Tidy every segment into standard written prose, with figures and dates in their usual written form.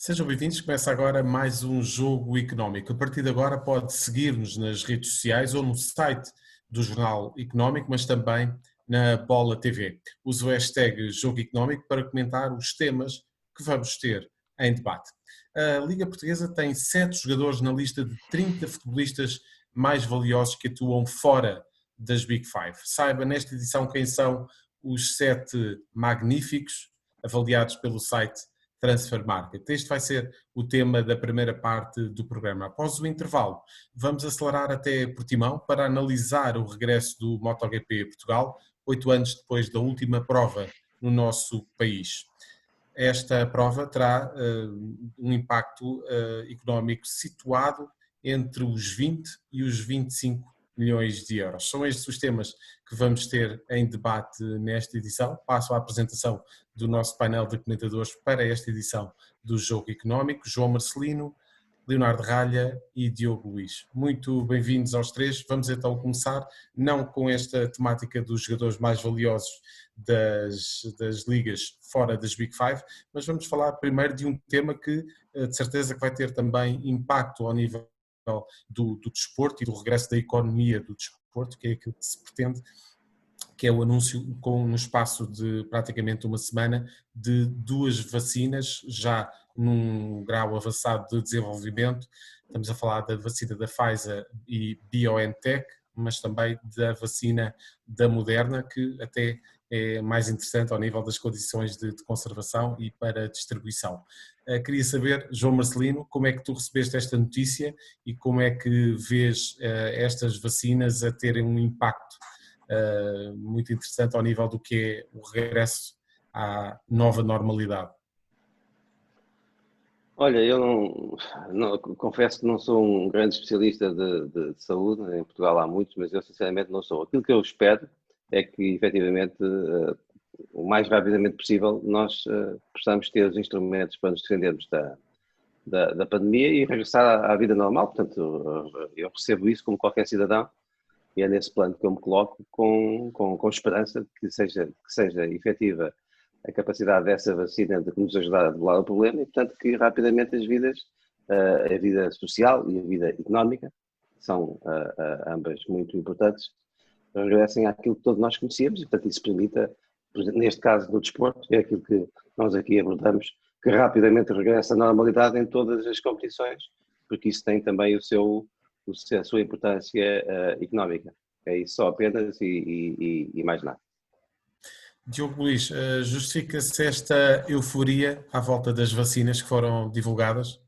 Sejam bem-vindos, começa agora mais um Jogo Económico. A partir de agora pode seguir-nos nas redes sociais ou no site do Jornal Económico, mas também na Bola TV. Use o hashtag Jogo Económico para comentar os temas que vamos ter em debate. A Liga Portuguesa tem 7 jogadores na lista de 30 futebolistas mais valiosos que atuam fora das Big Five. Saiba nesta edição quem são os 7 magníficos avaliados pelo site Transfer Market. Este vai ser o tema da primeira parte do programa. Após o intervalo, vamos acelerar até Portimão para analisar o regresso do MotoGP Portugal, 8 anos depois da última prova no nosso país. Esta prova terá um impacto económico situado entre os 20 e os 25 milhões de euros. São estes os temas que vamos ter em debate nesta edição. Passo à apresentação do nosso painel de comentadores para esta edição do Jogo Económico: João Marcelino, Leonardo Ralha e Diogo Luís. Muito bem-vindos aos três. Vamos então começar, não com esta temática dos jogadores mais valiosos das ligas fora das Big Five, mas vamos falar primeiro de um tema que de certeza que vai ter também impacto ao nível do desporto e do regresso da economia do desporto, que é aquilo que se pretende, que é o anúncio no espaço de praticamente uma semana de 2 vacinas já num grau avançado de desenvolvimento. Estamos a falar da vacina da Pfizer e BioNTech, mas também da vacina da Moderna, que até é mais interessante ao nível das condições de conservação e para distribuição. Queria saber, João Marcelino, como é que tu recebeste esta notícia e como é que vês estas vacinas a terem um impacto muito interessante ao nível do que é o regresso à nova normalidade? Olha, eu confesso que não sou um grande especialista de saúde, em Portugal há muitos, mas eu sinceramente não sou. Aquilo que eu espero é que efetivamente o mais rapidamente possível nós possamos ter os instrumentos para nos defendermos da pandemia e regressar à vida normal. Portanto, eu recebo isso como qualquer cidadão e é nesse plano que eu me coloco com esperança de que seja efetiva a capacidade dessa vacina de nos ajudar a debelar o problema e, portanto, que rapidamente as vidas, a vida social e a vida económica, são ambas muito importantes, regressem àquilo que todos nós conhecíamos e, portanto, isso permita, neste caso do desporto, é aquilo que nós aqui abordamos, que rapidamente regresse à normalidade em todas as competições, porque isso tem também a sua importância económica. É isso só apenas e mais nada. Diogo Luís, justifica-se esta euforia à volta das vacinas que foram divulgadas?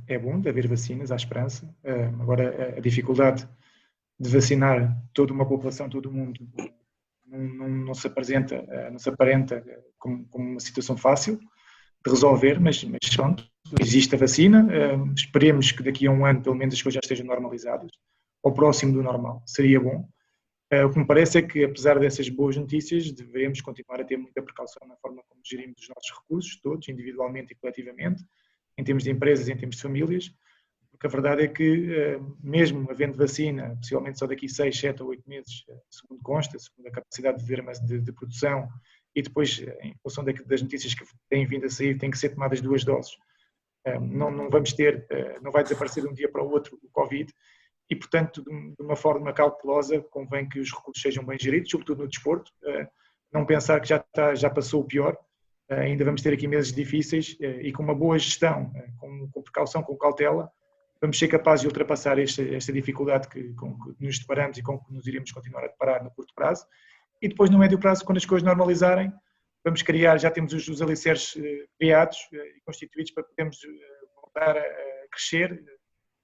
É bom de haver vacinas, há esperança. Agora, a dificuldade de vacinar toda uma população, todo o mundo, não se aparenta como uma situação fácil de resolver, mas pronto, existe a vacina. Esperemos que daqui a um ano, pelo menos, as coisas já estejam normalizadas, ou próximo do normal. Seria bom. O que me parece é que, apesar dessas boas notícias, devemos continuar a ter muita precaução na forma como gerimos os nossos recursos, todos, individualmente e coletivamente, em termos de empresas, em termos de famílias, porque a verdade é que, mesmo havendo vacina, possivelmente só daqui 6, 7 ou 8 meses, segundo consta, segundo a capacidade de produção, e depois, em função das notícias que têm vindo a sair, têm que ser tomadas 2 doses. Não vamos ter, não vai desaparecer de um dia para o outro o Covid, e, portanto, de uma forma cautelosa, convém que os recursos sejam bem geridos, sobretudo no desporto, não pensar que já passou o pior, ainda vamos ter aqui meses difíceis e com uma boa gestão, com precaução, com cautela, vamos ser capazes de ultrapassar esta dificuldade com que nos deparamos e com que nos iremos continuar a deparar no curto prazo, e depois no médio prazo, quando as coisas normalizarem, vamos criar, já temos os alicerces criados e constituídos para podermos voltar a crescer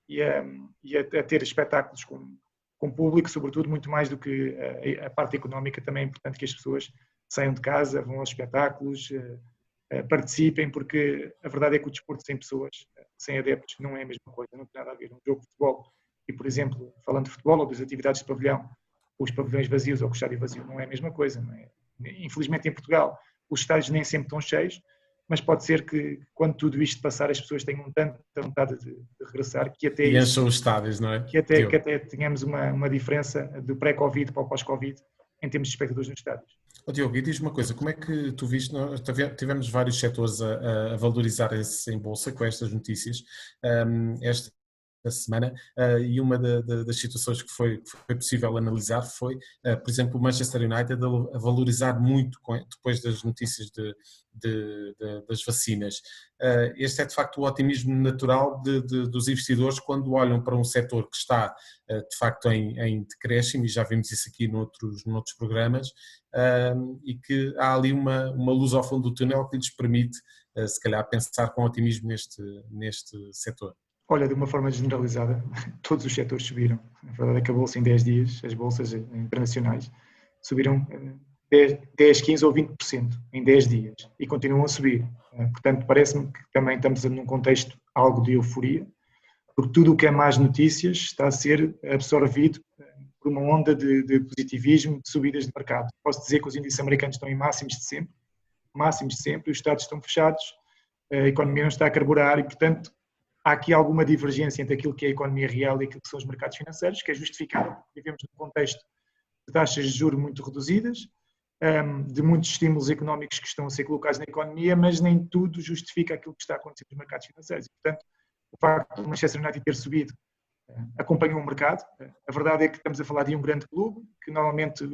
e a ter espetáculos com público, sobretudo muito mais do que a parte económica. Também é importante que as pessoas saiam de casa, vão aos espetáculos, participem, porque a verdade é que o desporto sem pessoas, sem adeptos, não é a mesma coisa, não tem nada a ver. Um jogo de futebol, e por exemplo, falando de futebol ou das atividades de pavilhão, os pavilhões vazios ou com o estádio vazio, não é a mesma coisa. Não é? Infelizmente em Portugal os estádios nem sempre estão cheios, mas pode ser que, quando tudo isto passar, as pessoas tenham tanta vontade de regressar que até encham os estádios, não é? Que até tenhamos uma diferença do pré-Covid para o pós-Covid em termos de espectadores nos estádios. Diogo, e diz-me uma coisa, como é que tu viste, nós tivemos vários setores a valorizarem-se em bolsa com estas notícias, esta semana, e uma das situações que foi possível analisar foi, por exemplo, o Manchester United a valorizar muito depois das notícias das vacinas. Este é de facto o otimismo natural dos investidores quando olham para um setor que está de facto em decréscimo, e já vimos isso aqui noutros programas, e que há ali uma luz ao fundo do túnel que lhes permite, se calhar, pensar com otimismo neste setor. Olha, de uma forma generalizada, todos os setores subiram. A verdade é que a bolsa em 10 dias, as bolsas internacionais, subiram 10, 15 ou 20% em 10 dias e continuam a subir. Portanto, parece-me que também estamos num contexto algo de euforia, porque tudo o que é más notícias está a ser absorvido por uma onda de positivismo, de subidas de mercado. Posso dizer que os índices americanos estão em máximos de sempre, os Estados estão fechados, a economia não está a carburar e, portanto, há aqui alguma divergência entre aquilo que é a economia real e aquilo que são os mercados financeiros, que é justificável, porque vivemos num contexto de taxas de juros muito reduzidas, de muitos estímulos económicos que estão a ser colocados na economia, mas nem tudo justifica aquilo que está acontecendo nos mercados financeiros. E, portanto, o facto do Manchester United ter subido acompanhou o mercado. A verdade é que estamos a falar de um grande clube, que normalmente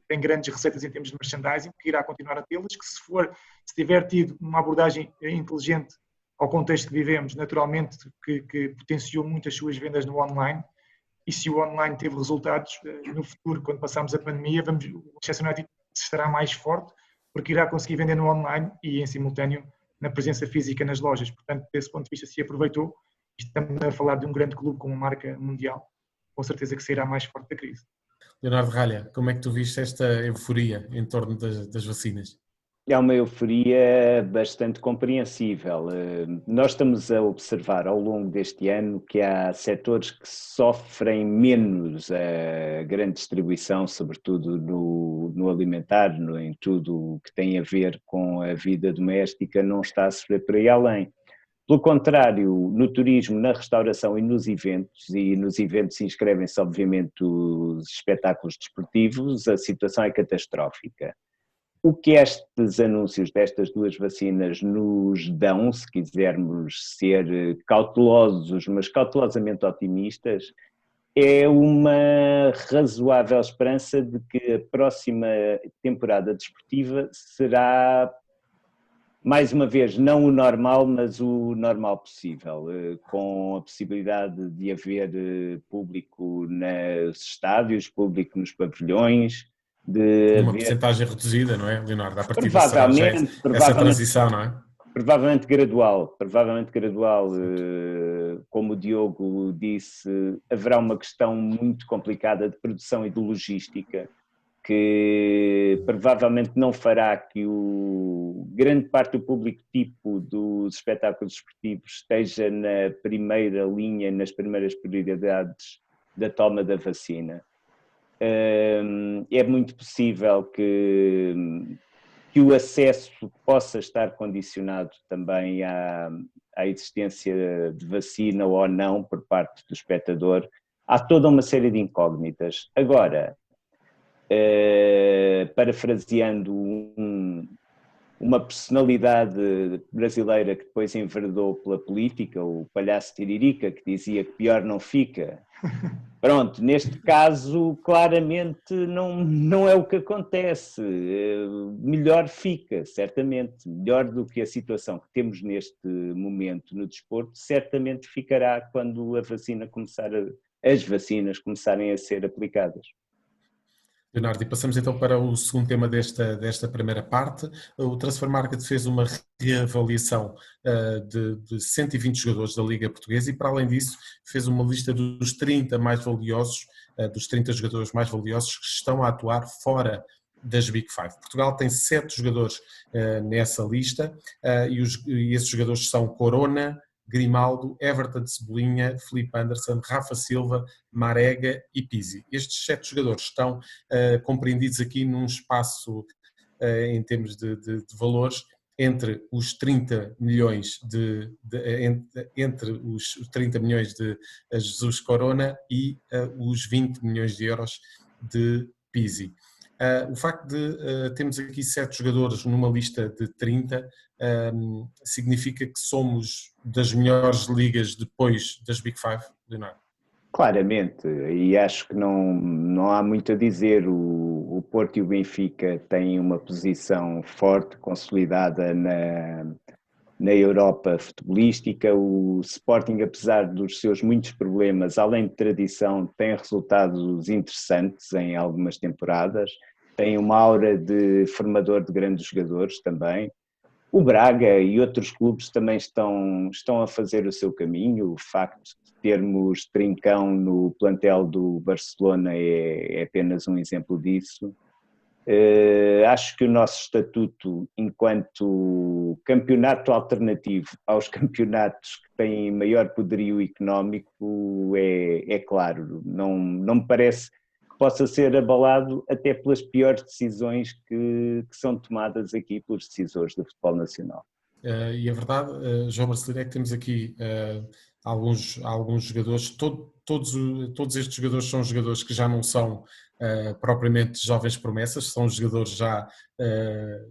tem grandes receitas em termos de merchandising, que irá continuar a tê-las, que se tiver tido uma abordagem inteligente ao contexto que vivemos, naturalmente que potenciou muito as suas vendas no online, e se o online teve resultados, no futuro, quando passarmos a pandemia, o Manchester United estará mais forte, porque irá conseguir vender no online e em simultâneo na presença física nas lojas. Portanto, desse ponto de vista, se aproveitou. Estamos a falar de um grande clube com uma marca mundial, com certeza que sairá mais forte da crise. Leonardo Ralha, como é que tu viste esta euforia em torno das vacinas? É uma euforia bastante compreensível. Nós estamos a observar ao longo deste ano que há setores que sofrem menos a grande distribuição, sobretudo no alimentar, em tudo o que tem a ver com a vida doméstica, não está a sofrer por aí além. Pelo contrário, no turismo, na restauração e nos eventos inscrevem-se obviamente os espetáculos desportivos, a situação é catastrófica. O que estes anúncios destas duas vacinas nos dão, se quisermos ser cautelosos, mas cautelosamente otimistas, é uma razoável esperança de que a próxima temporada desportiva será, mais uma vez, não o normal, mas o normal possível, com a possibilidade de haver público nos estádios, público nos pavilhões, de uma haver... percentagem reduzida, não é, Leonardo? A partir provavelmente, essa transição, não é? Provavelmente gradual, como o Diogo disse, haverá uma questão muito complicada de produção e de logística, que provavelmente não fará que grande parte do público tipo dos espetáculos desportivos esteja na primeira linha, nas primeiras prioridades da toma da vacina. É muito possível que o acesso possa estar condicionado também à existência de vacina ou não por parte do espectador. Há toda uma série de incógnitas. Agora, parafraseando uma personalidade brasileira que depois enveredou pela política, o Palhaço Tiririca, que dizia que pior não fica. Pronto, neste caso claramente não é o que acontece, melhor fica, certamente, melhor do que a situação que temos neste momento no desporto, certamente ficará quando as vacinas começarem a ser aplicadas. Leonardo, e passamos então para o segundo tema desta primeira parte. O Transfer Market fez uma reavaliação de 120 jogadores da Liga Portuguesa e, para além disso, fez uma lista dos 30 mais valiosos, dos 30 jogadores mais valiosos que estão a atuar fora das Big Five. Portugal tem 7 jogadores nessa lista e esses jogadores são Corona, Grimaldo, Everton Cebolinha, Filipe Anderson, Rafa Silva, Marega e Pizzi. Estes 7 jogadores estão compreendidos aqui num espaço, em termos de valores, entre os 30 milhões entre os 30 milhões de Jesus Corona e os 20 milhões de euros de Pizzi. O facto de termos aqui 7 jogadores numa lista de 30 significa que somos das melhores ligas depois das Big Five, Leonardo? Claramente, e acho que não há muito a dizer. O Porto e o Benfica têm uma posição forte, consolidada na Europa futebolística. O Sporting, apesar dos seus muitos problemas, além de tradição, tem resultados interessantes em algumas temporadas, tem uma aura de formador de grandes jogadores também. O Braga e outros clubes também estão a fazer o seu caminho. O facto de termos Trincão no plantel do Barcelona é apenas um exemplo disso. Acho que o nosso estatuto, enquanto campeonato alternativo aos campeonatos que têm maior poderio económico, é claro. Não me parece que possa ser abalado até pelas piores decisões que são tomadas aqui pelos decisores do futebol nacional. E a verdade, João Marcelino, é que temos aqui alguns jogadores, todos estes jogadores são jogadores que já não são propriamente jovens promessas, são jogadores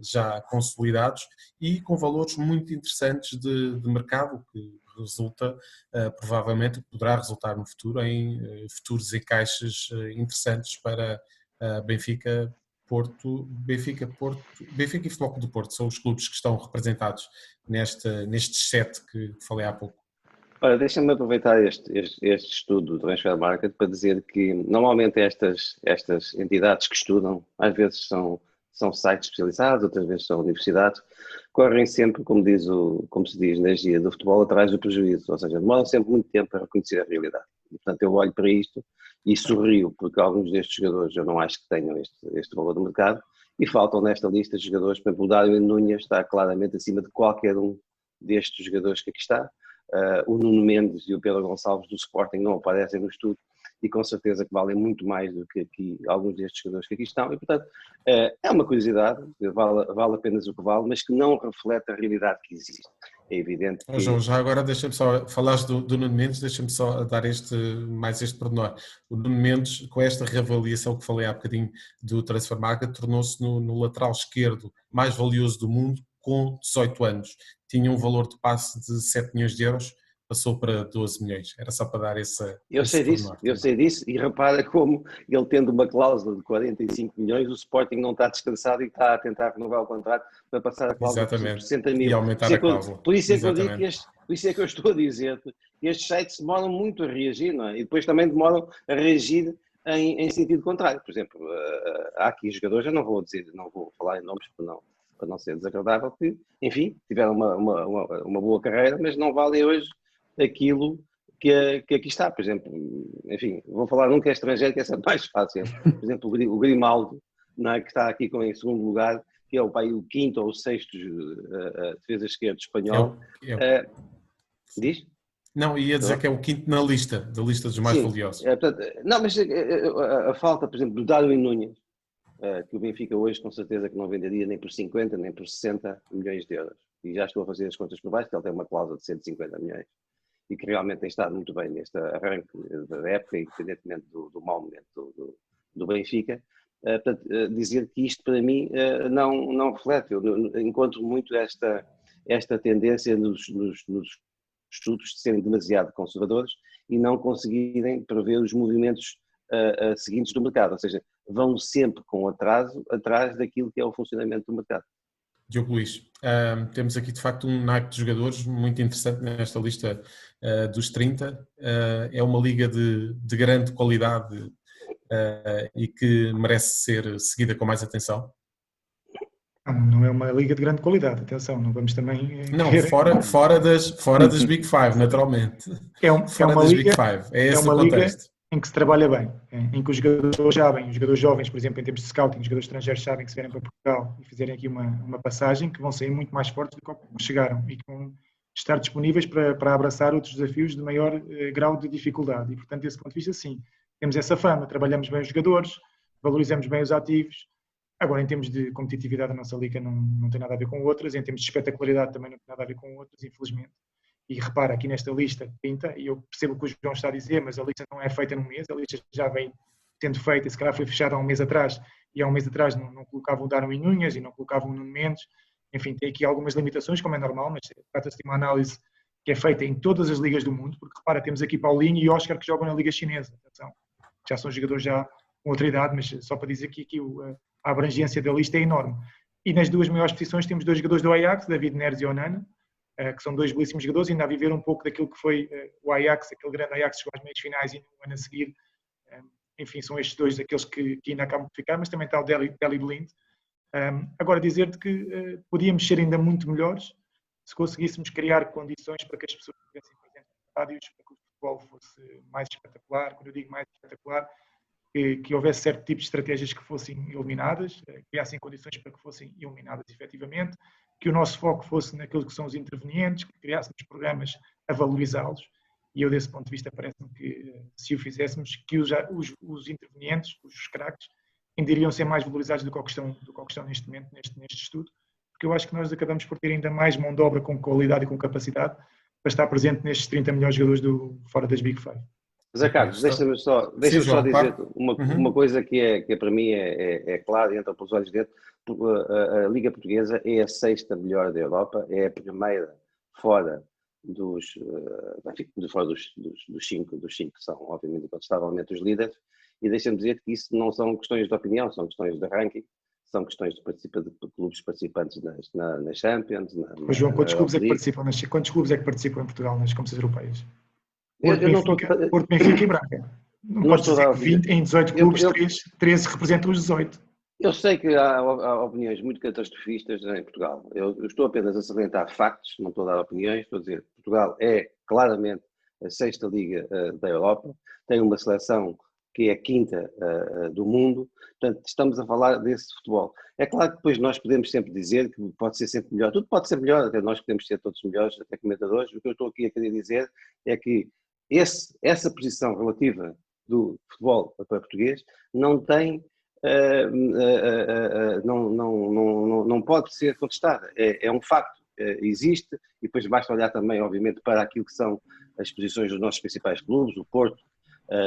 já consolidados e com valores muito interessantes de mercado, que resulta, provavelmente poderá resultar no futuro em futuros encaixes interessantes para Benfica, Benfica e Futebol Clube do Porto são os clubes que estão representados nestes 7 que falei há pouco. Ora, deixa-me aproveitar este estudo do Transfer Market para dizer que normalmente estas entidades que estudam, às vezes são sites especializados, outras vezes são universidades, correm sempre, como se diz na gíria do futebol, atrás do prejuízo, ou seja, demoram sempre muito tempo a reconhecer a realidade. E, portanto, eu olho para isto e sorrio, porque alguns destes jogadores eu não acho que tenham este valor do mercado, e faltam nesta lista de jogadores. Por exemplo, o Darwin Núñez está claramente acima de qualquer um destes jogadores que aqui está. O Nuno Mendes e o Pedro Gonçalves do Sporting não aparecem no estudo e com certeza que valem muito mais do que aqui alguns destes jogadores que aqui estão, e portanto é uma curiosidade, vale apenas o que vale, mas que não reflete a realidade que existe. É evidente que... João, já agora deixa-me só, falaste do Nuno Mendes, deixa-me só dar mais este pormenor. O Nuno Mendes, com esta reavaliação que falei há bocadinho do Transfer Market, tornou-se no lateral esquerdo mais valioso do mundo com 18 anos. Tinha um valor de passe de 7 milhões de euros, passou para 12 milhões. Era só para dar esse Eu sei disso, e repara como ele tendo uma cláusula de 45 milhões, o Sporting não está descansado e está a tentar renovar o contrato para passar a cláusula de 60 mil. E aumentar a cláusula. Por isso é que eu digo por isso é que eu estou a dizer que estes sites demoram muito a reagir, não é? E depois também demoram a reagir em sentido contrário. Por exemplo, há aqui jogadores, eu não vou falar em nomes para não ser desagradável, que, enfim, tiveram uma boa carreira, mas não valem hoje aquilo que aqui está. Por exemplo, enfim, vou falar num que é estrangeiro, que é sempre mais fácil. Por exemplo, o Grimaldo, não é, que está aqui em segundo lugar, que é o quinto ou o sexto defesa esquerdo espanhol. Diz? Não, ia dizer que é o quinto na lista, da lista dos mais valiosos. Portanto, não, mas a falta, por exemplo, do Darwin Núñez, que o Benfica hoje com certeza que não venderia nem por 50 nem por 60 milhões de euros. E já estou a fazer as contas por baixo, que ele tem uma cláusula de 150 milhões. E que realmente tem estado muito bem neste arranque da época, independentemente do mau momento do Benfica. Portanto, dizer que isto para mim não reflete. Eu encontro muito esta tendência nos estudos de serem demasiado conservadores e não conseguirem prever os movimentos seguintes do mercado, ou seja, vão sempre com atraso atrás daquilo que é o funcionamento do mercado. Diogo Luís, temos aqui de facto um naipe de jogadores muito interessante nesta lista dos 30, é uma liga de grande qualidade e que merece ser seguida com mais atenção? Não é uma liga de grande qualidade, atenção, não vamos também... Não, fora das Big Five, naturalmente. Fora das Big Five, é esse o contexto. Em que se trabalha bem, em que os jogadores jovens, por exemplo, em termos de scouting, os jogadores estrangeiros sabem que se vierem para Portugal e fizerem aqui uma passagem, que vão sair muito mais fortes do que chegaram e que vão estar disponíveis para abraçar outros desafios de maior grau de dificuldade. E, portanto, desse ponto de vista, sim, temos essa fama, trabalhamos bem os jogadores, valorizamos bem os ativos. Agora, em termos de competitividade, a nossa liga não tem nada a ver com outras, em termos de espetacularidade também não tem nada a ver com outras, infelizmente. E repara, aqui nesta lista, 30, e eu percebo o que o João está a dizer, mas a lista não é feita num mês, a lista já vem sendo feita, e se calhar foi fechada há um mês atrás, e há um mês atrás não colocavam o Darwin Núñez e não colocavam o Nuno Mendes. Enfim, tem aqui algumas limitações, como é normal, mas trata-se de uma análise que é feita em todas as ligas do mundo, porque repara, temos aqui Paulinho e Oscar que jogam na Liga Chinesa. Atenção, já são jogadores já com outra idade, mas só para dizer que aqui a abrangência da lista é enorme. E nas duas maiores posições temos dois jogadores do Ajax, David Neres e Onana, que são dois belíssimos jogadores, ainda a viver um pouco daquilo que foi o Ajax, aquele grande Ajax que chegou às meias finais e no ano a seguir. Enfim, são estes dois aqueles que ainda acabam de ficar, mas também está o Deli Blind. Agora, dizer-te que podíamos ser ainda muito melhores se conseguíssemos criar condições para que as pessoas estivessem presentes nos estádios, para que o futebol fosse mais espetacular. Quando eu digo mais espetacular, que houvesse certo tipo de estratégias que fossem eliminadas, criassem condições para que fossem eliminadas efetivamente, que o nosso foco fosse naquilo que são os intervenientes, que criássemos programas a valorizá-los. E eu, desse ponto de vista, parece-me que, se o fizéssemos, que os intervenientes, os craques, ainda iriam ser mais valorizados do que estão neste momento, neste estudo, porque eu acho que nós acabamos por ter ainda mais mão de obra com qualidade e com capacidade para estar presente nestes 30 melhores jogadores fora das Big Five. Zé Carlos, deixa-me só dizer uma coisa que para mim é clara e entra pelos olhos dentro. A Liga Portuguesa é a 6ª melhor da Europa, é a primeira fora dos 5 que são, obviamente, incontestavelmente os líderes, e deixa-me dizer que isso não são questões de opinião, são questões de ranking, são questões de clubes participantes na Champions. Mas João, quantos clubes é que participam em Portugal nas competições europeias? Porto, Benfica e Braga. Não podes dizer que em 18 clubes, 13 representam os 18. Eu sei que há opiniões muito catastrofistas em Portugal. Eu estou apenas a salientar factos, não estou a dar opiniões, estou a dizer que Portugal é claramente a 6ª liga da Europa, tem uma seleção que é a 5ª do mundo, portanto estamos a falar desse futebol. É claro que depois nós podemos sempre dizer que pode ser sempre melhor, tudo pode ser melhor, até nós podemos ser todos melhores, até comentadores. O que eu estou aqui a querer dizer é que essa posição relativa do futebol para português não tem, não pode ser contestada, é um facto, existe, e depois basta olhar também, obviamente, para aquilo que são as posições dos nossos principais clubes, o Porto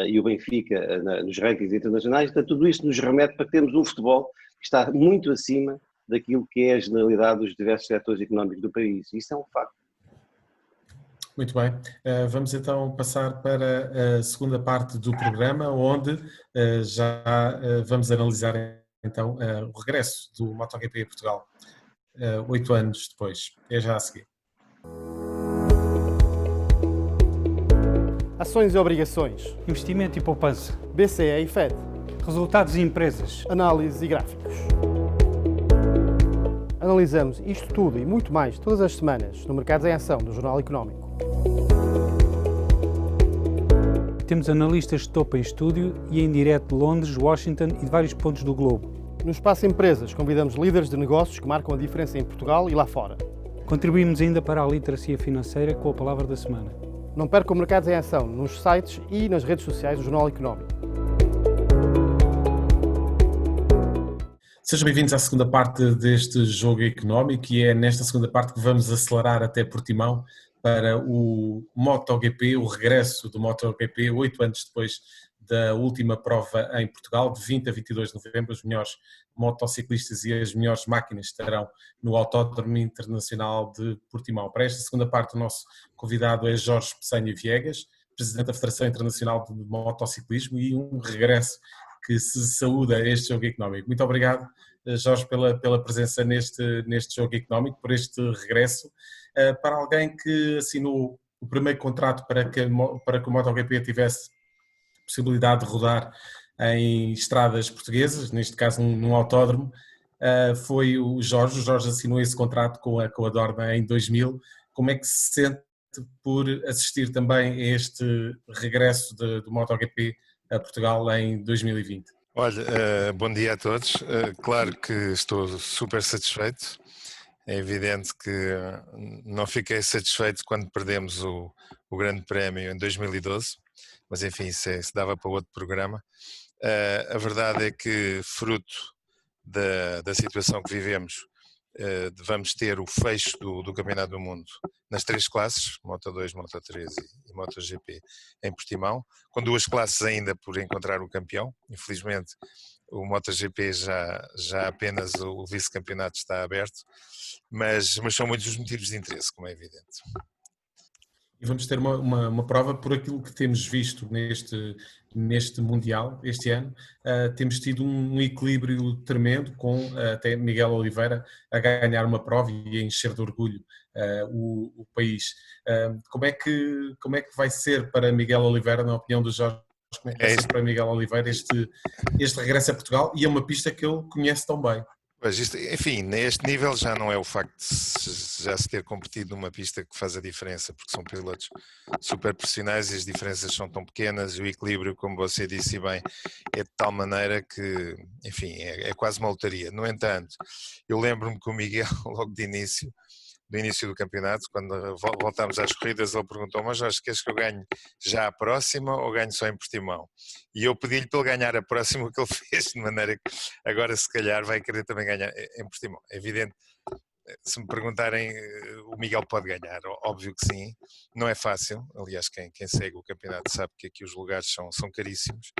e o Benfica nos rankings internacionais. Portanto, tudo isto nos remete para termos um futebol que está muito acima daquilo que é a generalidade dos diversos setores económicos do país. Isso é um facto. Muito bem, vamos então passar para a segunda parte do programa, onde já vamos analisar então o regresso do MotoGP a Portugal, 8 anos depois. É já a seguir. Ações e obrigações. Investimento e poupança. BCE e FED. Resultados e empresas. Análise e gráficos. Analisamos isto tudo e muito mais todas as semanas no Mercados em Ação do Jornal Económico. Temos analistas de topo em estúdio e em direto de Londres, Washington e de vários pontos do globo. No Espaço Empresas convidamos líderes de negócios que marcam a diferença em Portugal e lá fora. Contribuímos ainda para a literacia financeira com a palavra da semana. Não percam Mercados em Ação nos sites e nas redes sociais do Jornal Económico. Sejam bem-vindos à segunda parte deste jogo económico, e é nesta segunda parte que vamos acelerar até Portimão para o MotoGP, o regresso do MotoGP, 8 anos depois da última prova em Portugal, de 20 a 22 de novembro. Os melhores motociclistas e as melhores máquinas estarão no Autódromo Internacional de Portimão. Para esta segunda parte, o nosso convidado é Jorge Peçanha Viegas, presidente da Federação Internacional de Motociclismo, e um regresso que se saúda a este jogo económico. Muito obrigado, Jorge, pela presença neste jogo económico, por este regresso. Para alguém que assinou o primeiro contrato para que o MotoGP tivesse possibilidade de rodar em estradas portuguesas, neste caso num autódromo, foi o Jorge. O Jorge assinou esse contrato com a Dorna em 2000. Como é que se sente por assistir também a este regresso do MotoGP a Portugal em 2020? Olha, bom dia a todos. Claro que estou super satisfeito. É evidente que não fiquei satisfeito quando perdemos o Grande Prémio em 2012, mas enfim, isso dava para outro programa. A verdade é que, fruto da situação que vivemos, vamos ter o fecho do Campeonato do Mundo nas 3 classes, Moto2, Moto3 e MotoGP em Portimão, com 2 classes ainda por encontrar o campeão. Infelizmente o MotoGP já apenas o vice-campeonato está aberto, mas são muitos os motivos de interesse, como é evidente. E vamos ter uma prova por aquilo que temos visto neste Mundial, este ano. Temos tido um equilíbrio tremendo, com até Miguel Oliveira a ganhar uma prova e a encher de orgulho o país. Como é que vai ser para Miguel Oliveira, na opinião do Jorge, como é que vai ser para Miguel Oliveira este regresso a Portugal e a uma pista que ele conhece tão bem? Mas isto, enfim, neste nível já não é o facto de já se ter competido numa pista que faz a diferença, porque são pilotos super profissionais e as diferenças são tão pequenas e o equilíbrio, como você disse bem, é de tal maneira que, enfim, é quase uma lotaria. No entanto, eu lembro-me que o Miguel, logo do início do campeonato, quando voltámos às corridas, ele perguntou: mas Jorge, queres que eu ganhe já a próxima ou ganho só em Portimão? E eu pedi-lhe para ele ganhar a próxima, o que ele fez, de maneira que agora se calhar vai querer também ganhar em Portimão. É evidente, se me perguntarem, o Miguel pode ganhar, óbvio que sim, não é fácil, aliás quem segue o campeonato sabe que aqui os lugares são caríssimos,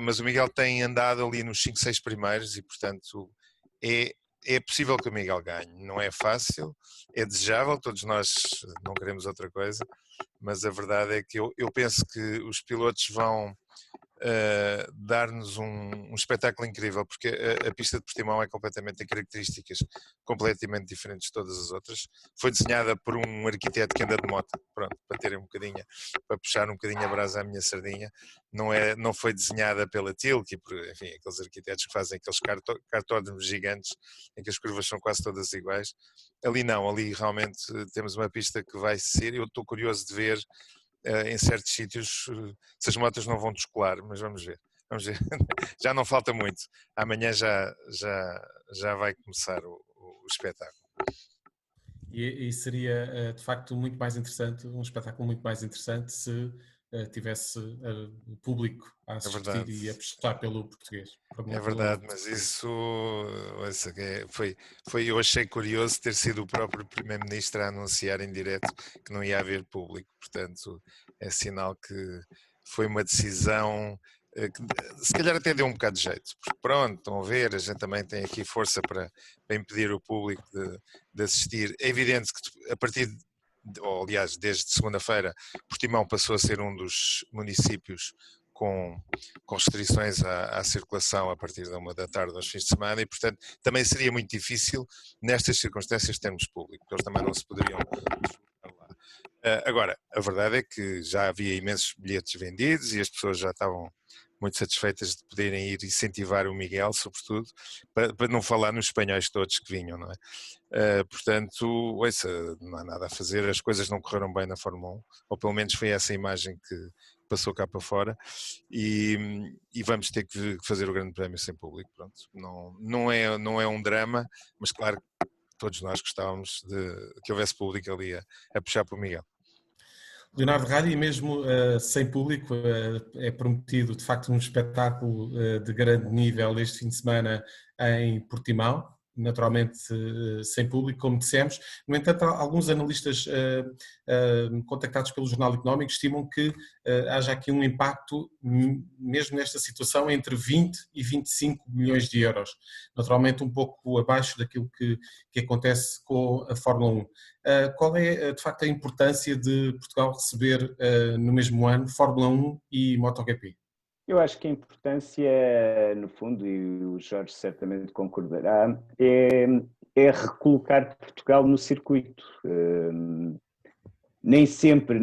mas o Miguel tem andado ali nos 5, 6 primeiros e portanto é possível que o Miguel ganhe, não é fácil, é desejável, todos nós não queremos outra coisa, mas a verdade é que eu penso que os pilotos vão dar-nos um espetáculo incrível, porque a pista de Portimão tem características completamente diferentes de todas as outras. Foi desenhada por um arquiteto que anda de moto, pronto, para puxar um bocadinho a brasa à minha sardinha. Não foi desenhada pela Tilke, enfim, aqueles arquitetos que fazem aqueles cartódromos gigantes em que as curvas são quase todas iguais. Ali não, ali realmente temos uma pista que vai ser, eu estou curioso de ver em certos sítios se as motas não vão descolar, mas vamos ver. Já não falta muito, amanhã já vai começar o espetáculo. E seria de facto muito mais interessante, um espetáculo muito mais interessante se tivesse o público a assistir e a apostar pelo português. É verdade, mas isso eu achei curioso ter sido o próprio Primeiro-Ministro a anunciar em direto que não ia haver público, portanto é sinal que foi uma decisão que se calhar até deu um bocado de jeito, porque pronto, estão a ver, a gente também tem aqui força para impedir o público de assistir. É evidente que a partir ou aliás desde segunda-feira, Portimão passou a ser um dos municípios com restrições à circulação a partir da 1 da tarde aos fins de semana e, portanto, também seria muito difícil nestas circunstâncias termos público, porque eles também não se poderiam deslocar lá. Agora, a verdade é que já havia imensos bilhetes vendidos e as pessoas já estavam muito satisfeitas de poderem ir incentivar o Miguel, sobretudo, para não falar nos espanhóis todos que vinham, não é? Portanto, não há nada a fazer, as coisas não correram bem na Fórmula 1, ou pelo menos foi essa a imagem que passou cá para fora, e vamos ter que fazer o Grande Prémio sem público, pronto. Não é um drama, mas claro que todos nós gostávamos de que houvesse público ali a puxar para o Miguel. Leonardo Ralho, e mesmo sem público, é prometido de facto um espetáculo de grande nível este fim de semana em Portimão, naturalmente sem público, como dissemos. No entanto, alguns analistas contactados pelo Jornal Económico estimam que haja aqui um impacto, mesmo nesta situação, entre 20 e 25 milhões de euros. Naturalmente um pouco abaixo daquilo que acontece com a Fórmula 1. Qual é, de facto, a importância de Portugal receber no mesmo ano Fórmula 1 e MotoGP? Eu acho que a importância, no fundo, e o Jorge certamente concordará, é recolocar Portugal no circuito. Nem sempre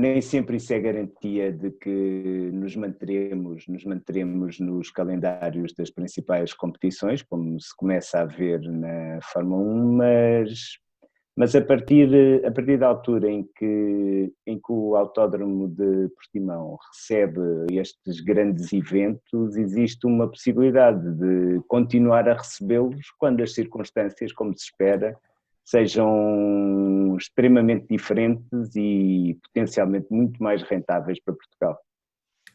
isso é garantia de que nos manteremos nos calendários das principais competições, como se começa a ver na Fórmula 1, mas a partir da altura em que o Autódromo de Portimão recebe estes grandes eventos, existe uma possibilidade de continuar a recebê-los quando as circunstâncias, como se espera, sejam extremamente diferentes e potencialmente muito mais rentáveis para Portugal.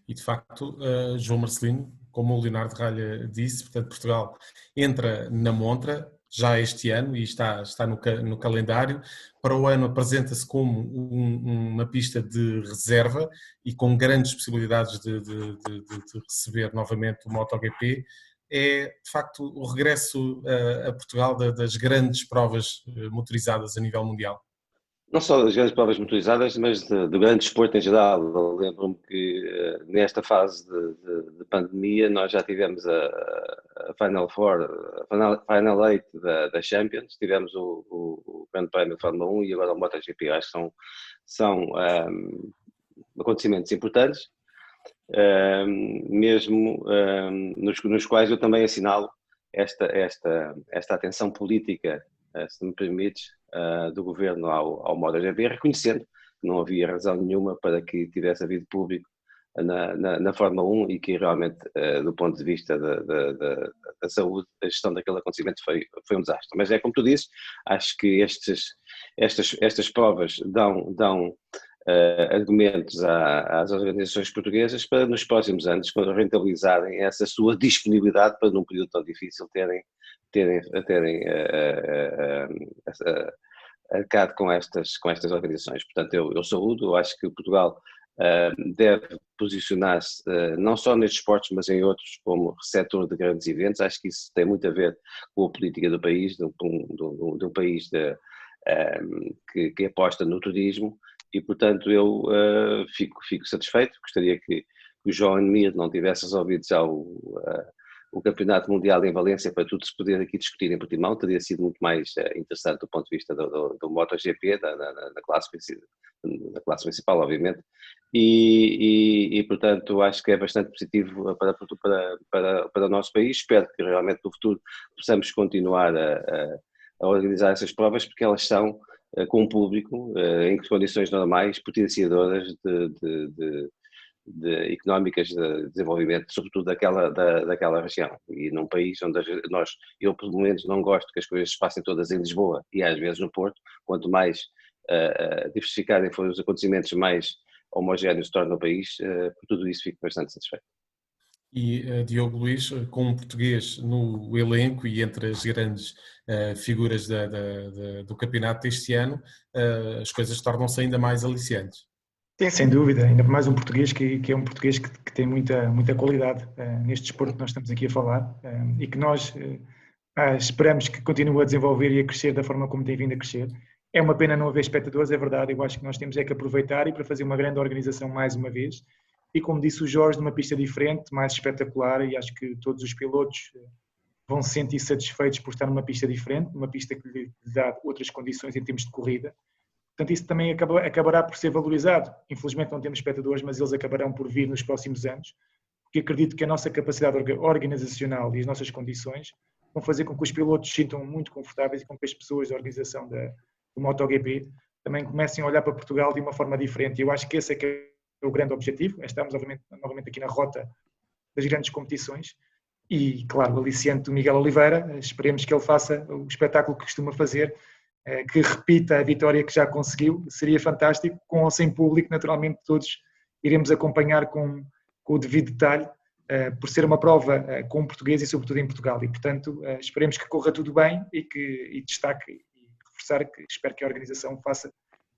E de facto, João Marcelino, como o Leonardo Ralho disse, portanto Portugal entra na montra, já este ano e está no calendário. Para o ano apresenta-se como uma pista de reserva e com grandes possibilidades de receber novamente o MotoGP. É, de facto, o regresso a Portugal das grandes provas motorizadas a nível mundial. Não só das grandes provas motorizadas, mas do grande desporto em geral. Eu lembro-me que nesta fase de pandemia nós já tivemos a Final Four, a Final 8 da Champions, tivemos o Grande Prémio de Fórmula 1 e agora o MotoGP. Acho que são acontecimentos importantes, mesmo nos quais eu também assinalo esta atenção política, se me permites, do governo ao MotoGP, reconhecendo que não havia razão nenhuma para que tivesse havido público na Fórmula 1 e que realmente, do ponto de vista da saúde, a gestão daquele acontecimento foi um desastre. Mas é como tu dizes, acho que estas provas dão argumentos às organizações portuguesas para nos próximos anos, quando rentabilizarem essa sua disponibilidade para num período tão difícil terem arcado com estas organizações. Portanto, eu saúdo, eu acho que Portugal deve posicionar-se não só nestes esportes, mas em outros, como receptor de grandes eventos. Acho que isso tem muito a ver com a política do país, de um país que aposta no turismo, e portanto eu fico satisfeito. Gostaria que o João Mir não tivesse resolvido já o Campeonato Mundial em Valência para tudo se poder aqui discutir em Portimão. Teria sido muito mais interessante do ponto de vista do MotoGP, da classe principal, obviamente, e portanto acho que é bastante positivo para o nosso país. Espero que realmente no futuro possamos continuar a organizar essas provas, porque elas são com um público em condições normais, potenciadoras económicas de desenvolvimento, sobretudo daquela região. E num país onde eu pelo menos não gosto que as coisas se passem todas em Lisboa e às vezes no Porto. Quanto mais diversificarem forem os acontecimentos, mais homogéneos se torna o país. Por tudo isso fico bastante satisfeito. E Diogo Luís, com um português no elenco e entre as grandes figuras do campeonato deste ano, as coisas tornam-se ainda mais aliciantes. Sim, sem dúvida, ainda mais um português que é um português que tem muita qualidade neste desporto que nós estamos aqui a falar, e que nós esperamos que continue a desenvolver e a crescer da forma como tem vindo a crescer. É uma pena não haver espectadores, é verdade. Eu acho que nós temos que aproveitar e para fazer uma grande organização mais uma vez. E como disse o Jorge, numa pista diferente, mais espetacular, e acho que todos os pilotos vão se sentir satisfeitos por estar numa pista diferente, numa pista que lhe dá outras condições em termos de corrida. Portanto, isso também acabará por ser valorizado. Infelizmente não temos espectadores, mas eles acabarão por vir nos próximos anos, porque acredito que a nossa capacidade organizacional e as nossas condições vão fazer com que os pilotos se sintam muito confortáveis e com que as pessoas da organização do MotoGP também comecem a olhar para Portugal de uma forma diferente. E eu acho que esse é que é o grande objetivo. Estamos novamente aqui na rota das grandes competições e, claro, o aliciante do Miguel Oliveira, esperemos que ele faça o espetáculo que costuma fazer, que repita a vitória que já conseguiu. Seria fantástico, com ou sem público, naturalmente todos iremos acompanhar com o devido detalhe, por ser uma prova com português e sobretudo em Portugal, e portanto esperemos que corra tudo bem e destaque e reforçar que espero que a organização faça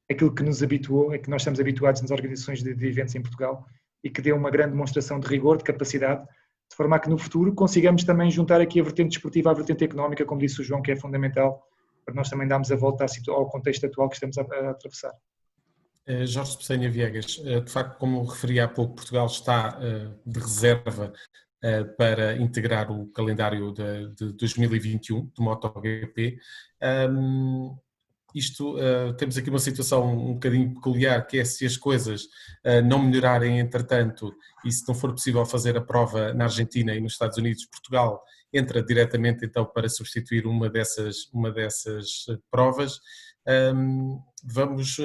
aquilo que nos habituou, é que nós estamos habituados nas organizações de eventos em Portugal, e que dê uma grande demonstração de rigor, de capacidade, de forma a que no futuro consigamos também juntar aqui a vertente desportiva à vertente económica, como disse o João, que é fundamental para nós também darmos a volta ao contexto atual que estamos a atravessar. Jorge Pessanha Viegas, de facto, como referi há pouco, Portugal está de reserva para integrar o calendário de 2021 do MotoGP. Temos aqui uma situação um bocadinho peculiar, que é se as coisas não melhorarem entretanto e se não for possível fazer a prova na Argentina e nos Estados Unidos, Portugal entra diretamente então para substituir uma dessas provas. Vamos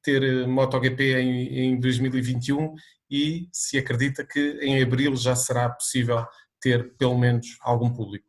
ter MotoGP em 2021 e se acredita que em abril já será possível ter pelo menos algum público?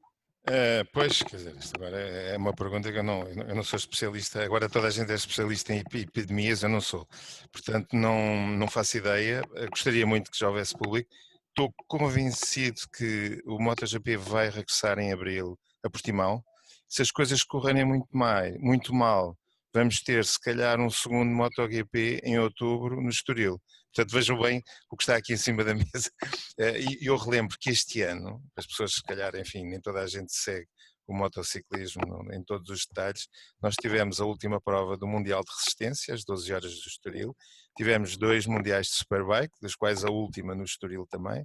Pois, quer dizer, isto agora é uma pergunta que eu não sou especialista. Agora toda a gente é especialista em epidemias, eu não sou. Portanto, não faço ideia. Gostaria muito que já houvesse público. Estou convencido que o MotoGP vai regressar em abril a Portimão. se as coisas correrem muito mal, vamos ter se calhar um segundo MotoGP em outubro no Estoril. Portanto, vejam bem o que está aqui em cima da mesa. E eu relembro que este ano, as pessoas se calhar, enfim, nem toda a gente segue o motociclismo em todos os detalhes, nós tivemos a última prova do Mundial de Resistência, às 12 horas do Estoril, tivemos 2 mundiais de Superbike, das quais a última no Estoril também,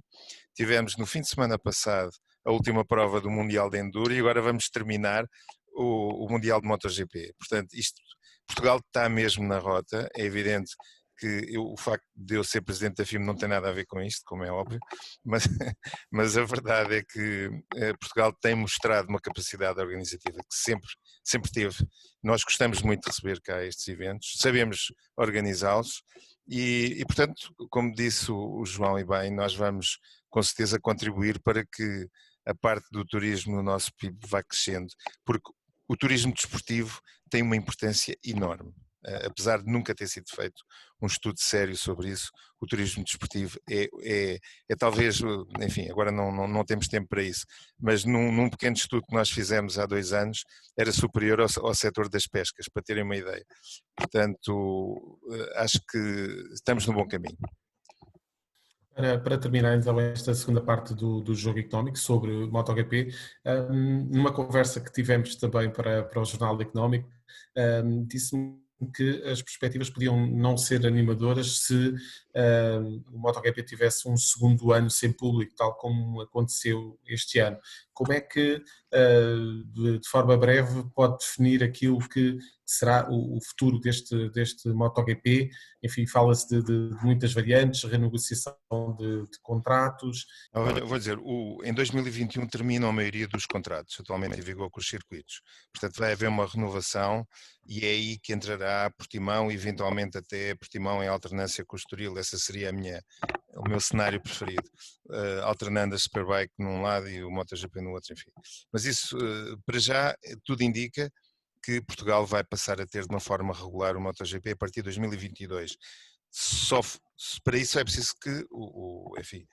tivemos no fim de semana passado a última prova do Mundial de Enduro e agora vamos terminar o Mundial de MotoGP. Portanto, Portugal está mesmo na rota, é evidente que o facto de eu ser presidente da FIM não tem nada a ver com isto, como é óbvio, mas a verdade é que Portugal tem mostrado uma capacidade organizativa que sempre teve. Nós gostamos muito de receber cá estes eventos, sabemos organizá-los e, portanto, como disse o João e bem, nós vamos com certeza contribuir para que a parte do turismo no nosso PIB vá crescendo, porque o turismo desportivo tem uma importância enorme. Apesar de nunca ter sido feito um estudo sério sobre isso, o turismo desportivo é talvez, enfim, agora não temos tempo para isso, mas num pequeno estudo que nós fizemos há 2 anos, era superior ao setor das pescas, para terem uma ideia. Portanto, acho que estamos no bom caminho. Para terminar então esta segunda parte do jogo económico sobre MotoGP, numa conversa que tivemos também para o Jornal Económico, disse-me que as perspectivas podiam não ser animadoras se o MotoGP tivesse um segundo ano sem público, tal como aconteceu este ano. Como é que, de forma breve, pode definir aquilo que será o futuro deste MotoGP? Enfim, fala-se de muitas variantes, renegociação de contratos. Eu vou dizer, em 2021 terminam a maioria dos contratos atualmente em vigor com os circuitos. Portanto, vai haver uma renovação e é aí que entrará Portimão e eventualmente até Portimão em alternância com o Estoril. Essa seria o meu cenário preferido, alternando a Superbike num lado e o MotoGP no outro, enfim. Mas isso, para já, tudo indica que Portugal vai passar a ter de uma forma regular o MotoGP a partir de 2022. Só para isso é preciso que enfim,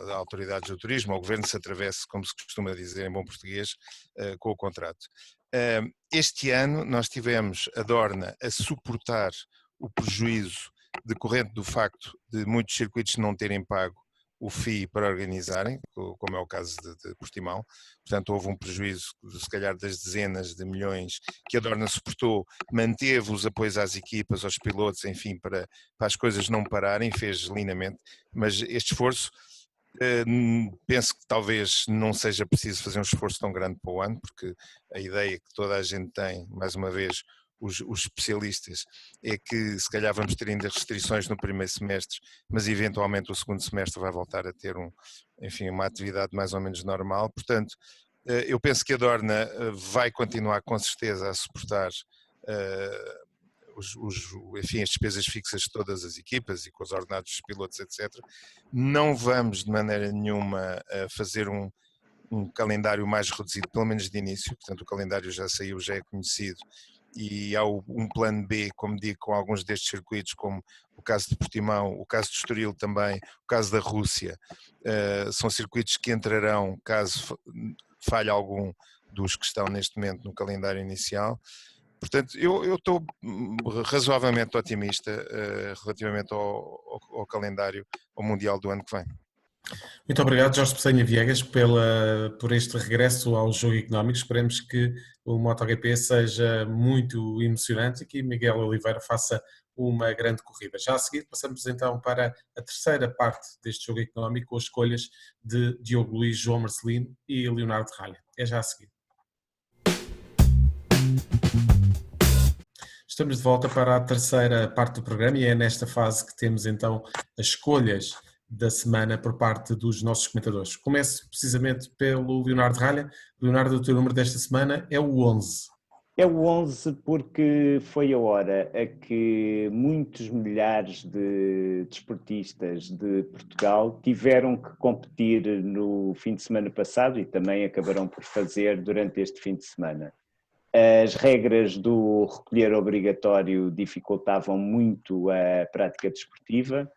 as autoridades do turismo, o governo se atravesse, como se costuma dizer em bom português, com o contrato. Este ano nós tivemos a Dorna a suportar o prejuízo decorrente do facto de muitos circuitos não terem pago o FII para organizarem, como é o caso de Portimão. Portanto, houve um prejuízo, se calhar, das dezenas de milhões que a Dorna suportou, manteve os apoios às equipas, aos pilotos, enfim, para as coisas não pararem, fez lindamente, mas este esforço, penso que talvez não seja preciso fazer um esforço tão grande para o ano, porque a ideia que toda a gente tem, mais uma vez, os especialistas, é que se calhar vamos ter ainda restrições no primeiro semestre, mas eventualmente o segundo semestre vai voltar a ter enfim, uma atividade mais ou menos normal. Portanto, eu penso que a Dorna vai continuar com certeza a suportar enfim, as despesas fixas de todas as equipas e com os ordenados dos pilotos, etc. Não vamos de maneira nenhuma fazer um calendário mais reduzido, pelo menos de início. Portanto, o calendário já saiu, já é conhecido, e há um plano B, como digo, com alguns destes circuitos, como o caso de Portimão, o caso de Estoril também, o caso da Rússia. São circuitos que entrarão caso falhe algum dos que estão neste momento no calendário inicial. Portanto, eu estou razoavelmente otimista relativamente ao calendário, ao Mundial do ano que vem. Muito obrigado, Jorge Peçanha Viegas, por este regresso ao jogo económico. Esperemos que o MotoGP seja muito emocionante e que Miguel Oliveira faça uma grande corrida. Já a seguir passamos então para a terceira parte deste jogo económico, com as escolhas de Diogo Luís, João Marcelino e Leonardo Ralha. É já a seguir. Estamos de volta para a terceira parte do programa e é nesta fase que temos então as escolhas da semana por parte dos nossos comentadores. Começo precisamente pelo Leonardo Ralha. Leonardo, o teu número desta semana é o 11. É o 11 porque foi a hora a que muitos milhares de desportistas de Portugal tiveram que competir no fim de semana passado e também acabarão por fazer durante este fim de semana. As regras do recolher obrigatório dificultavam muito a prática desportiva.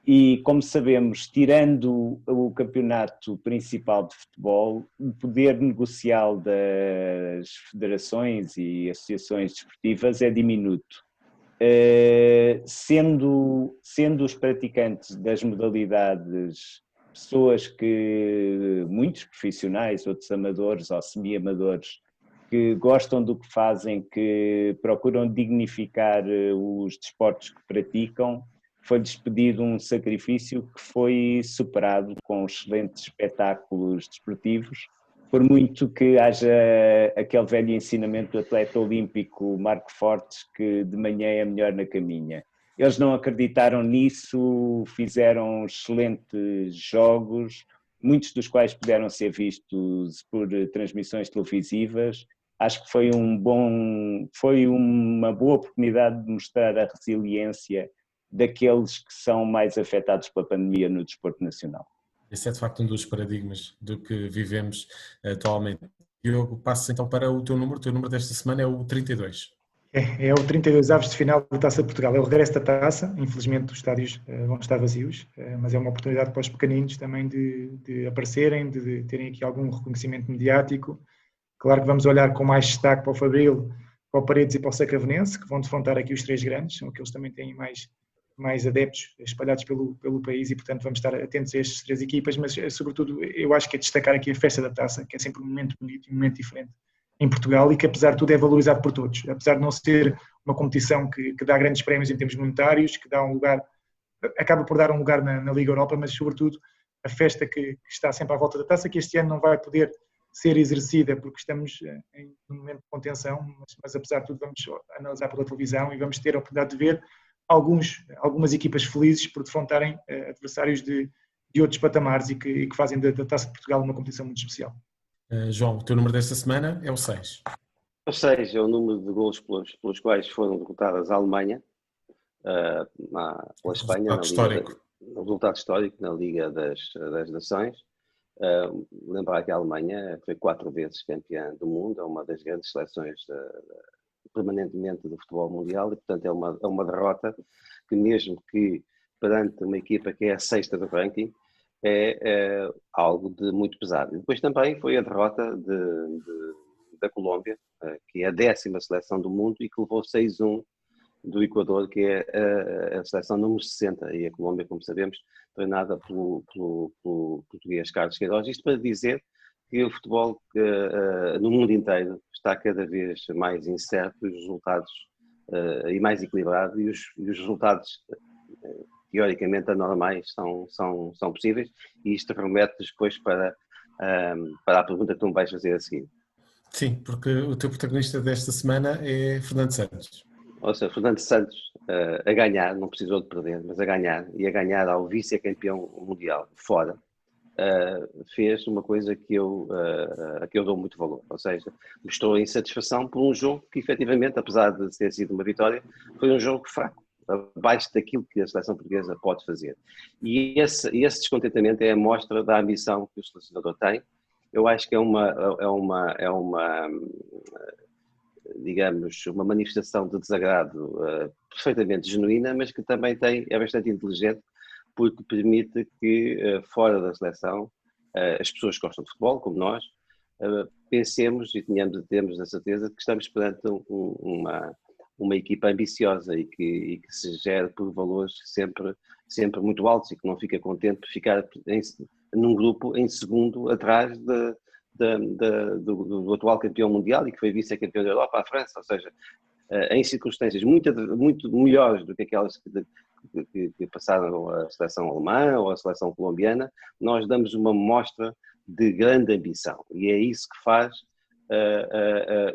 E, como sabemos, tirando o campeonato principal de futebol, o poder negocial das federações e associações desportivas é diminuto. Sendo os praticantes das modalidades pessoas que, muitos profissionais, outros amadores ou semi-amadores, que gostam do que fazem, que procuram dignificar os desportos que praticam, foi-lhes pedido um sacrifício que foi superado com excelentes espetáculos desportivos, por muito que haja aquele velho ensinamento do atleta olímpico Marco Fortes, que de manhã é melhor na caminha. Eles não acreditaram nisso, fizeram excelentes jogos, muitos dos quais puderam ser vistos por transmissões televisivas. Acho que foi uma boa oportunidade de mostrar a resiliência daqueles que são mais afetados pela pandemia no desporto nacional. Esse é de facto um dos paradigmas do que vivemos atualmente. Diogo, passo então para o teu número desta semana é o 32. É o 32 avos de final da Taça de Portugal, é o regresso da taça, infelizmente os estádios vão estar vazios, mas é uma oportunidade para os pequeninos também de aparecerem, de terem aqui algum reconhecimento mediático. Claro que vamos olhar com mais destaque para o Fabril, para o Paredes e para o Sacravenense, que vão defrontar aqui os três grandes, são aqueles que também têm mais adeptos espalhados pelo país e, portanto, vamos estar atentos a estas três equipas, mas, sobretudo, eu acho que é destacar aqui a festa da taça, que é sempre um momento bonito e um momento diferente em Portugal e que, apesar de tudo, é valorizado por todos. Apesar de não ser uma competição que dá grandes prémios em termos monetários, que dá um lugar, acaba por dar um lugar na Liga Europa, mas, sobretudo, a festa que está sempre à volta da taça, que este ano não vai poder ser exercida porque estamos em um momento de contenção, mas apesar de tudo vamos analisar pela televisão e vamos ter a oportunidade de ver algumas equipas felizes por defrontarem adversários de outros patamares e que fazem da Taça de Portugal uma competição muito especial. João, o teu número desta semana é o 6. O 6 é o número de golos pelos quais foram derrotadas a Alemanha pela Espanha, no resultado histórico na Liga das Nações. Lembrar que a Alemanha foi 4 vezes campeã do mundo, é uma das grandes seleções permanentemente do futebol mundial e, portanto, é uma derrota que, mesmo que perante uma equipa que é a 6ª do ranking, é algo de muito pesado. E depois também foi a derrota da Colômbia, que é a 10ª seleção do mundo e que levou 6-1 do Equador, que é a seleção número 60, e a Colômbia, como sabemos, treinada pelo português Carlos Queiroz. Isto para dizer que o futebol no mundo inteiro está cada vez mais incerto, os resultados e mais equilibrado, e os resultados teoricamente anormais são possíveis, e isto remete depois para a pergunta que tu me vais fazer a seguir. Sim, porque o teu protagonista desta semana é Fernando Santos. Ou seja, Fernando Santos a ganhar, não precisou de perder, mas a ganhar ao vice-campeão mundial fora, fez uma coisa que eu dou muito valor, ou seja, mostrou insatisfação por um jogo que, efetivamente, apesar de ter sido uma vitória, foi um jogo fraco, abaixo daquilo que a seleção portuguesa pode fazer. E esse descontentamento é a mostra da ambição que o selecionador tem. Eu acho que é uma digamos, uma manifestação de desagrado perfeitamente genuína, mas que também é bastante inteligente, porque permite que, fora da seleção, as pessoas que gostam de futebol, como nós, pensemos e temos a certeza que estamos perante uma equipa ambiciosa e que se gera por valores sempre muito altos e que não fica contente por ficar num grupo em segundo atrás do atual campeão mundial e que foi vice-campeão da Europa, a França, ou seja, em circunstâncias muito melhores do que aquelas que passaram a seleção alemã ou a seleção colombiana, nós damos uma mostra de grande ambição, e é isso que faz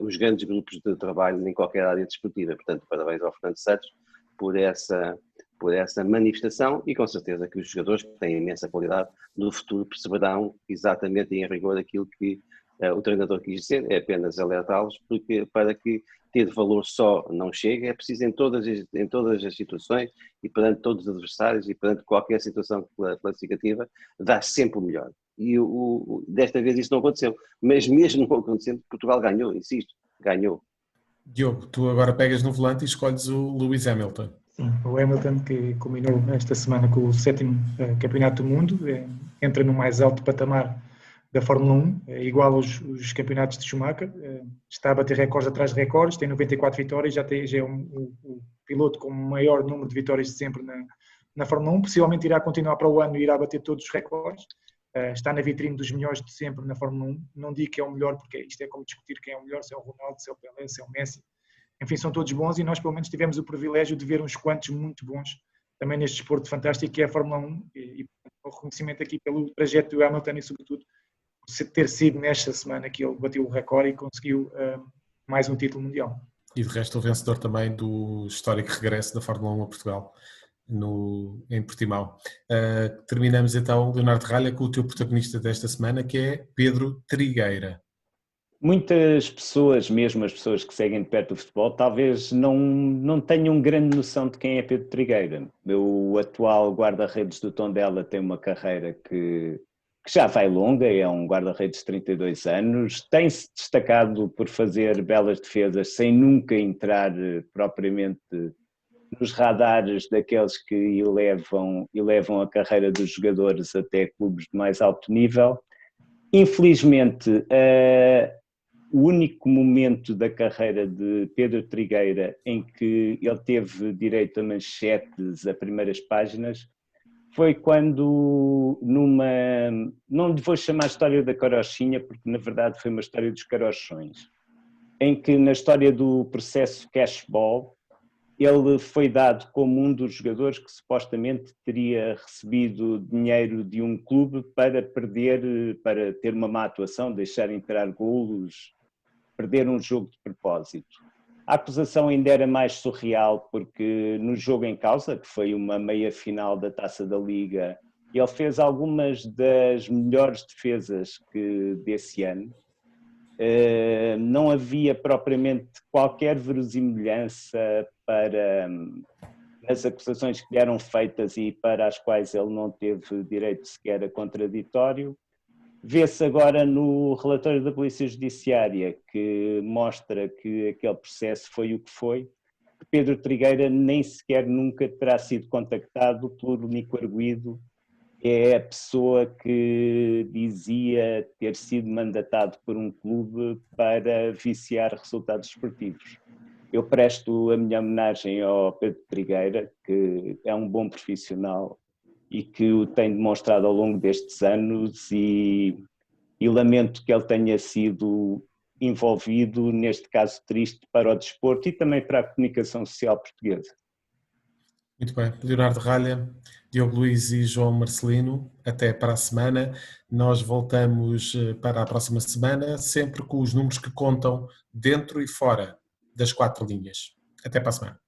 os grandes grupos de trabalho em qualquer área desportiva. Portanto, parabéns ao Fernando Santos por essa manifestação, e com certeza que os jogadores que têm imensa qualidade no futuro perceberão exatamente em rigor aquilo que o treinador quis dizer, é apenas alertá-los, porque para que ter valor só não chega, é preciso em todas as situações e perante todos os adversários e perante qualquer situação classificativa, dar sempre o melhor. E desta vez isso não aconteceu, mas mesmo não acontecendo, Portugal ganhou, insisto, ganhou. Diogo, tu agora pegas no volante e escolhes o Lewis Hamilton. Sim, o Hamilton, que culminou esta semana com o 7º campeonato do mundo, entra no mais alto patamar da Fórmula 1, igual aos campeonatos de Schumacher, está a bater recordes atrás de recordes, tem 94 vitórias, já é o piloto com o maior número de vitórias de sempre na Fórmula 1, possivelmente irá continuar para o ano e irá bater todos os recordes, está na vitrine dos melhores de sempre na Fórmula 1, não digo que é o melhor, porque isto é como discutir quem é o melhor, se é o Ronaldo, se é o Pelé, se é o Messi. Enfim, são todos bons e nós pelo menos tivemos o privilégio de ver uns quantos muito bons também neste desporto fantástico que é a Fórmula 1 e o reconhecimento aqui pelo trajeto do Hamilton e sobretudo por ter sido nesta semana que ele bateu o recorde e conseguiu mais um título mundial. E de resto o vencedor também do histórico regresso da Fórmula 1 a Portugal em Portimão. Terminamos então, Leonardo Ralha, com o teu protagonista desta semana, que é Pedro Trigueira. Muitas pessoas, mesmo as pessoas que seguem de perto o futebol, talvez não tenham grande noção de quem é Pedro Trigueira. O atual guarda-redes do Tondela tem uma carreira que já vai longa, é um guarda-redes de 32 anos, tem-se destacado por fazer belas defesas sem nunca entrar propriamente nos radares daqueles que elevam a carreira dos jogadores até clubes de mais alto nível. Infelizmente, o único momento da carreira de Pedro Trigueira em que ele teve direito a manchetes, a primeiras páginas, foi quando não lhe vou chamar a história da carochinha, porque na verdade foi uma história dos carochões, em que na história do processo Cashball, ele foi dado como um dos jogadores que supostamente teria recebido dinheiro de um clube para ter uma má atuação, deixar entrar golos, perder um jogo de propósito. A acusação ainda era mais surreal porque no jogo em causa, que foi uma meia-final da Taça da Liga, ele fez algumas das melhores defesas desse ano. Não havia propriamente qualquer verosimilhança para as acusações que lhe eram feitas e para as quais ele não teve direito sequer a contraditório. Vê-se agora no relatório da Polícia Judiciária que mostra que aquele processo foi o que foi, que Pedro Trigueira nem sequer nunca terá sido contactado pelo único arguido, é a pessoa que dizia ter sido mandatado por um clube para viciar resultados esportivos. Eu presto a minha homenagem ao Pedro Trigueira, que é um bom profissional e que o tem demonstrado ao longo destes anos e lamento que ele tenha sido envolvido neste caso triste para o desporto e também para a comunicação social portuguesa. Muito bem, Leonardo Ralha, Diogo Luís e João Marcelino, até para a semana. Nós voltamos para a próxima semana, sempre com os números que contam dentro e fora das 4 linhas. Até para a semana.